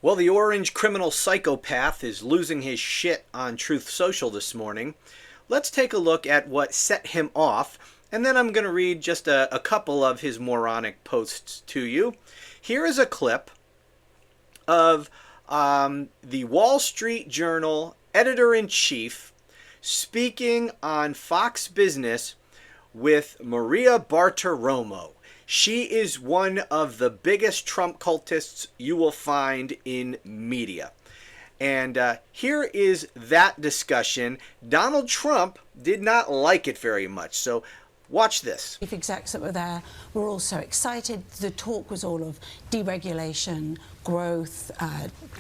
Well, the orange criminal psychopath is losing his shit on Truth Social this morning. Let's take a look at what set him off, and then I'm going to read just a couple of his moronic posts to you. Here is a clip of the Wall Street Journal editor-in-chief speaking on Fox Business with Maria Bartiromo. She is one of the biggest Trump cultists you will find in media. And here is that discussion. Donald Trump did not like it very much. So watch this. Chief execs that were there were also excited. The talk was all of deregulation, growth,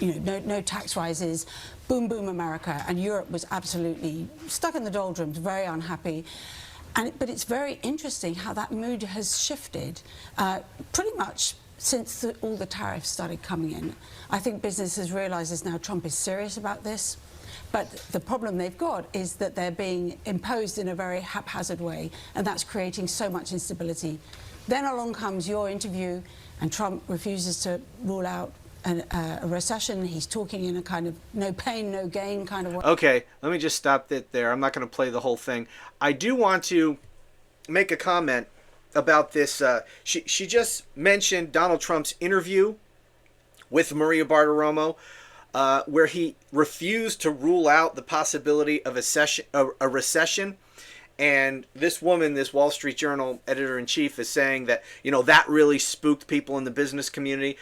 no tax rises, boom, boom, America. And Europe was absolutely stuck in the doldrums, very unhappy. But it's very interesting how that mood has shifted pretty much since all the tariffs started coming in. I think businesses realises now Trump is serious about this. But the problem they've got is that they're being imposed in a very haphazard way, and that's creating so much instability. Then along comes your interview, and Trump refuses to rule out a recession. He's talking in a kind of no pain, no gain kind of way. Okay, let me just stop it there. I'm not going to play the whole thing. I do want to make a comment about this. She just mentioned Donald Trump's interview with Maria Bartiromo, where he refused to rule out the possibility of a recession. And this woman, this Wall Street Journal editor-in-chief, is saying that, that really spooked people in the business community.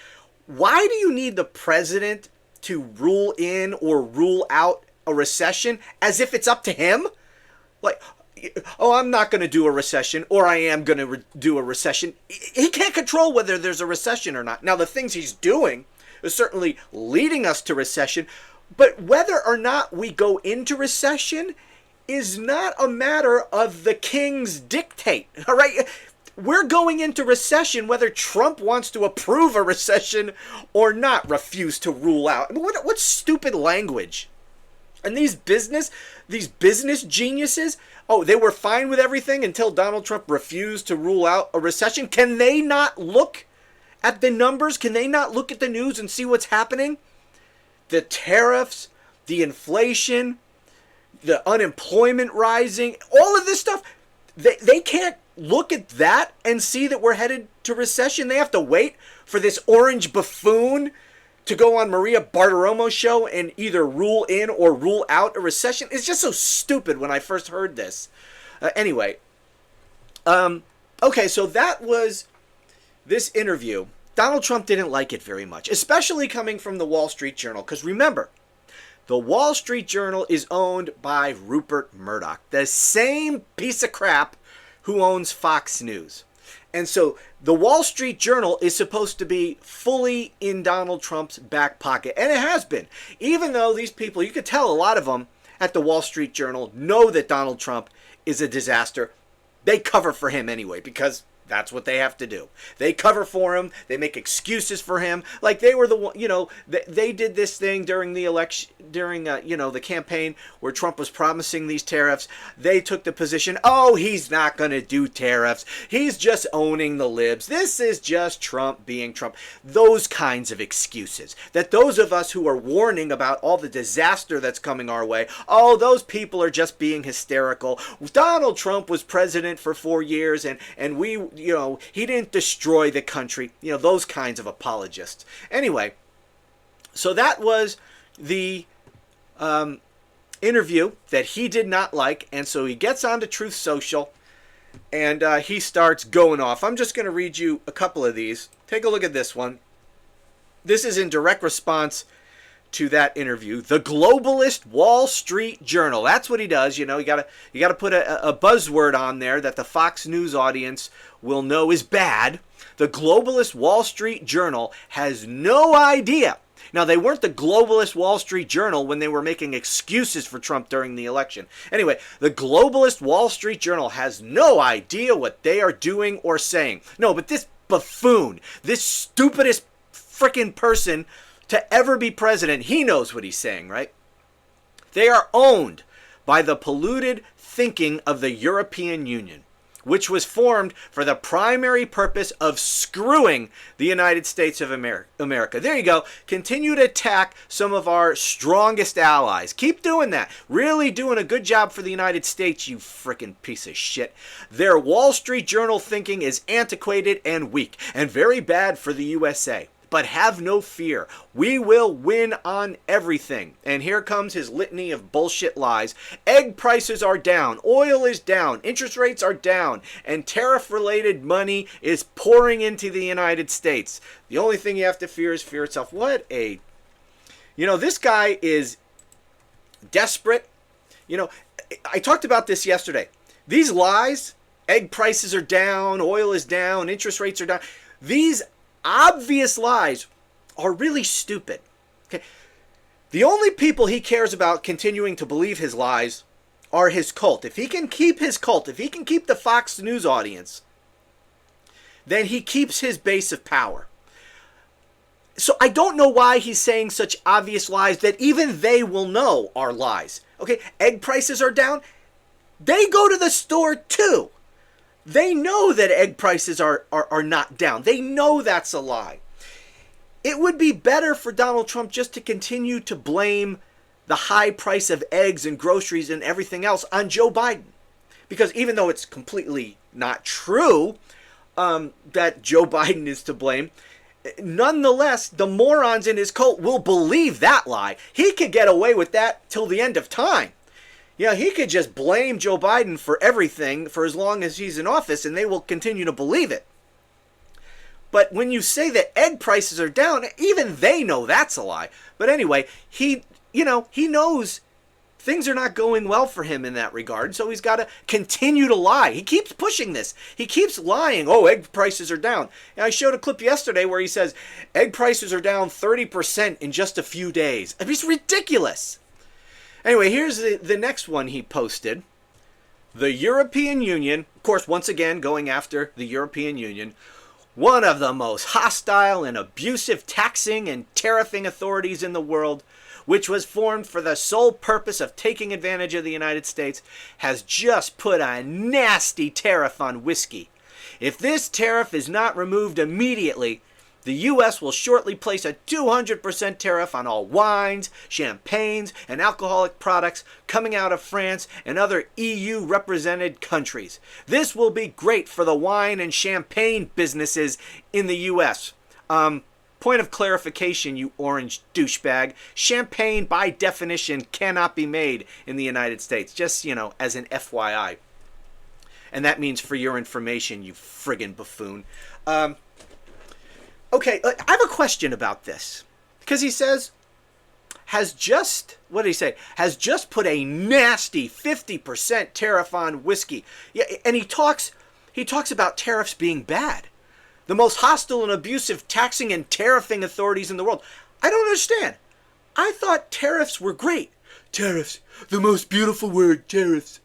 Why do you need the president to rule in or rule out a recession as if it's up to him? Like, oh, I'm not going to do a recession, or I am going to do a recession. He can't control whether there's a recession or not. Now, the things he's doing is certainly leading us to recession, but whether or not we go into recession is not a matter of the king's dictate, all right? We're going into recession whether Trump wants to approve a recession or not, refuse to rule out. I mean, what stupid language. And these business geniuses, oh, they were fine with everything until Donald Trump refused to rule out a recession. Can they not look at the numbers? Can they not look at the news and see what's happening? The tariffs, the inflation, the unemployment rising, all of this stuff, they can't look at that and see that we're headed to recession. They have to wait for this orange buffoon to go on Maria Bartiromo's show and either rule in or rule out a recession. It's just so stupid when I first heard this. Anyway, okay, so that was this interview. Donald Trump didn't like it very much, especially coming from the Wall Street Journal, because remember, the Wall Street Journal is owned by Rupert Murdoch, the same piece of crap who owns Fox News. And so the Wall Street Journal is supposed to be fully in Donald Trump's back pocket. And it has been. Even though these people, you could tell a lot of them at the Wall Street Journal know that Donald Trump is a disaster. They cover for him anyway because that's what they have to do. They cover for him. They make excuses for him. Like they were the one, they did this thing during the election, during, the campaign where Trump was promising these tariffs. They took the position, oh, he's not going to do tariffs. He's just owning the libs. This is just Trump being Trump. Those kinds of excuses that those of us who are warning about all the disaster that's coming our way, oh, those people are just being hysterical. Donald Trump was president for 4 years and we, he didn't destroy the country. Those kinds of apologists. Anyway, so that was the interview that he did not like. And so he gets on to Truth Social and he starts going off. I'm just going to read you a couple of these. Take a look at this one. This is in direct response to that interview. The globalist Wall Street Journal. That's what he does. You got to put a buzzword on there that the Fox News audience will know is bad. The globalist Wall Street Journal has no idea. Now, they weren't the globalist Wall Street Journal when they were making excuses for Trump during the election. Anyway, the globalist Wall Street Journal has no idea what they are doing or saying. No, but this buffoon, this stupidest frickin' person to ever be president, he knows what he's saying, right? They are owned by the polluted thinking of the European Union. which was formed for the primary purpose of screwing the United States of America. There you go. Continue to attack some of our strongest allies. Keep doing that. Really doing a good job for the United States, you frickin' piece of shit. Their Wall Street Journal thinking is antiquated and weak, and very bad for the USA. But have no fear. We will win on everything. And here comes his litany of bullshit lies. Egg prices are down. Oil is down. Interest rates are down. And tariff-related money is pouring into the United States. The only thing you have to fear is fear itself. What a... this guy is desperate. I talked about this yesterday. These lies, egg prices are down, oil is down, interest rates are down. These obvious lies are really stupid. Okay. The only people he cares about continuing to believe his lies are his cult. If he can keep his cult, if he can keep the Fox News audience, then he keeps his base of power. So I don't know why he's saying such obvious lies that even they will know are lies. Okay, egg prices are down. They go to the store too. They know that egg prices are not down. They know that's a lie. It would be better for Donald Trump just to continue to blame the high price of eggs and groceries and everything else on Joe Biden. Because even though it's completely not true that Joe Biden is to blame, nonetheless, the morons in his cult will believe that lie. He could get away with that till the end of time. He could just blame Joe Biden for everything for as long as he's in office, and they will continue to believe it. But when you say that egg prices are down, even they know that's a lie. But anyway, he knows things are not going well for him in that regard, so he's got to continue to lie. He keeps pushing this. He keeps lying. Oh, egg prices are down. And I showed a clip yesterday where he says egg prices are down 30% in just a few days. I mean, it's ridiculous. Anyway, here's the next one he posted. The European Union, of course, once again going after the European Union, one of the most hostile and abusive taxing and tariffing authorities in the world, which was formed for the sole purpose of taking advantage of the United States, has just put a nasty tariff on whiskey. If this tariff is not removed immediately, the U.S. will shortly place a 200% tariff on all wines, champagnes, and alcoholic products coming out of France and other EU-represented countries. This will be great for the wine and champagne businesses in the U.S. Point of clarification, you orange douchebag. Champagne, by definition, cannot be made in the United States. Just, as an FYI. And that means for your information, you friggin' buffoon. Okay, I have a question about this. Because he says, has just put a nasty 50% tariff on whiskey. Yeah, and he talks about tariffs being bad. The most hostile and abusive taxing and tariffing authorities in the world. I don't understand. I thought tariffs were great. Tariffs, the most beautiful word, tariffs.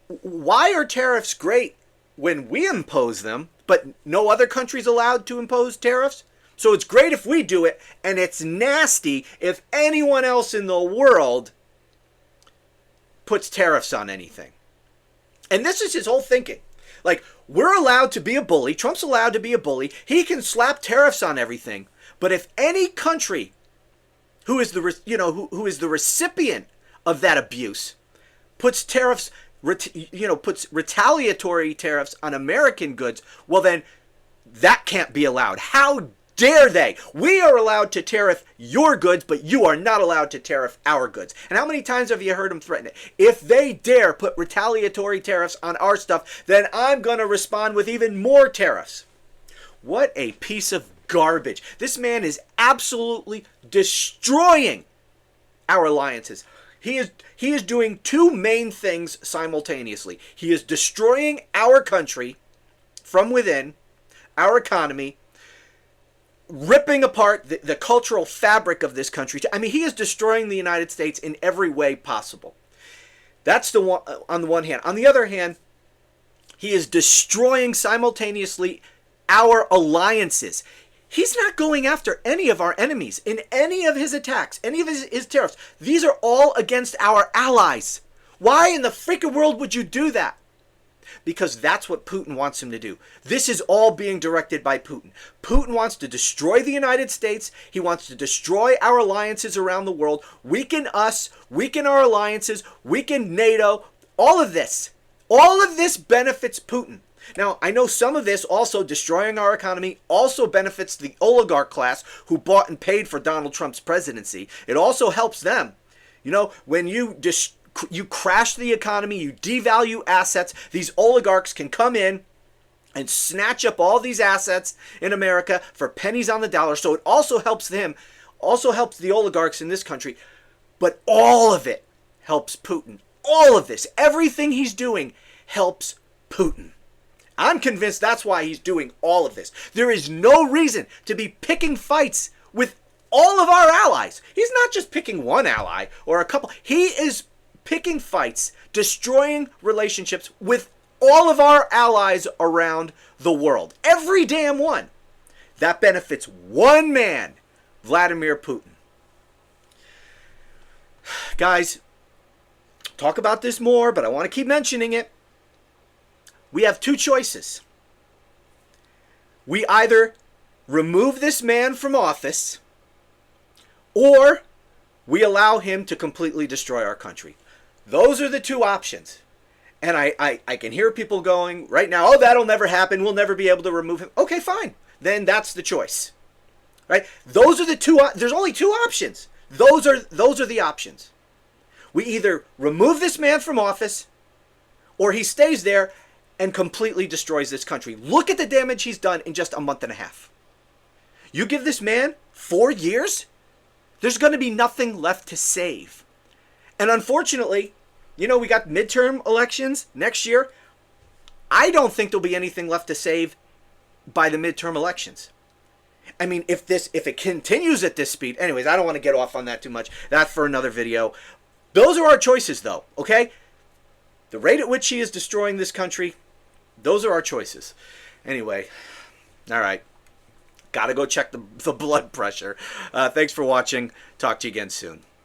Why are tariffs great when we impose them, but no other country's allowed to impose tariffs? So it's great if we do it, and it's nasty if anyone else in the world puts tariffs on anything. And this is his whole thinking. Like, we're allowed to be a bully. Trump's allowed to be a bully. He can slap tariffs on everything. But if any country who is the recipient of that abuse puts tariffs, puts retaliatory tariffs on American goods, well then that can't be allowed. How dare they? We are allowed to tariff your goods, but you are not allowed to tariff our goods. And how many times have you heard him threaten it? If they dare put retaliatory tariffs on our stuff, then I'm going to respond with even more tariffs. What a piece of garbage. This man is absolutely destroying our alliances. He is doing two main things simultaneously. He is destroying our country from within, our economy, ripping apart the cultural fabric of this country. I mean, he is destroying the United States in every way possible. That's the one on the one hand. On the other hand, he is destroying simultaneously our alliances. He's not going after any of our enemies in any of his attacks, any of his tariffs. These are all against our allies. Why in the freaking world would you do that? because that's what Putin wants him to do. This is all being directed by Putin. Putin wants to destroy the United States. He wants to destroy our alliances around the world, weaken us, weaken our alliances, weaken NATO. All of this benefits Putin. Now, I know some of this also destroying our economy also benefits the oligarch class who bought and paid for Donald Trump's presidency. It also helps them. You know, when you crash the economy, you devalue assets, these oligarchs can come in and snatch up all these assets in America for pennies on the dollar. So it also helps them, also helps the oligarchs in this country. But all of it helps Putin. All of this, everything he's doing helps Putin. I'm convinced that's why he's doing all of this. There is no reason to be picking fights with all of our allies. He's not just picking one ally or a couple. He is picking fights, destroying relationships with all of our allies around the world. Every damn one. That benefits one man, Vladimir Putin. Guys, talk about this more, but I want to keep mentioning it. We have two choices. We either remove this man from office, or we allow him to completely destroy our country. Those are the two options. And I can hear people going right now, oh, that'll never happen. We'll never be able to remove him. Okay, fine. Then that's the choice. Right? Those are the two. There's only two options. Those are the options. We either remove this man from office, or he stays there and completely destroys this country. Look at the damage he's done in just a month and a half. You give this man 4 years, there's going to be nothing left to save. And unfortunately, you know, we got midterm elections next year. I don't think there'll be anything left to save by the midterm elections. I mean, if it continues at this speed, anyways, I don't want to get off on that too much. That's for another video. Those are our choices, though, okay? The rate at which he is destroying this country, those are our choices. Anyway, all right. Got to go check the blood pressure. Thanks for watching. Talk to you again soon.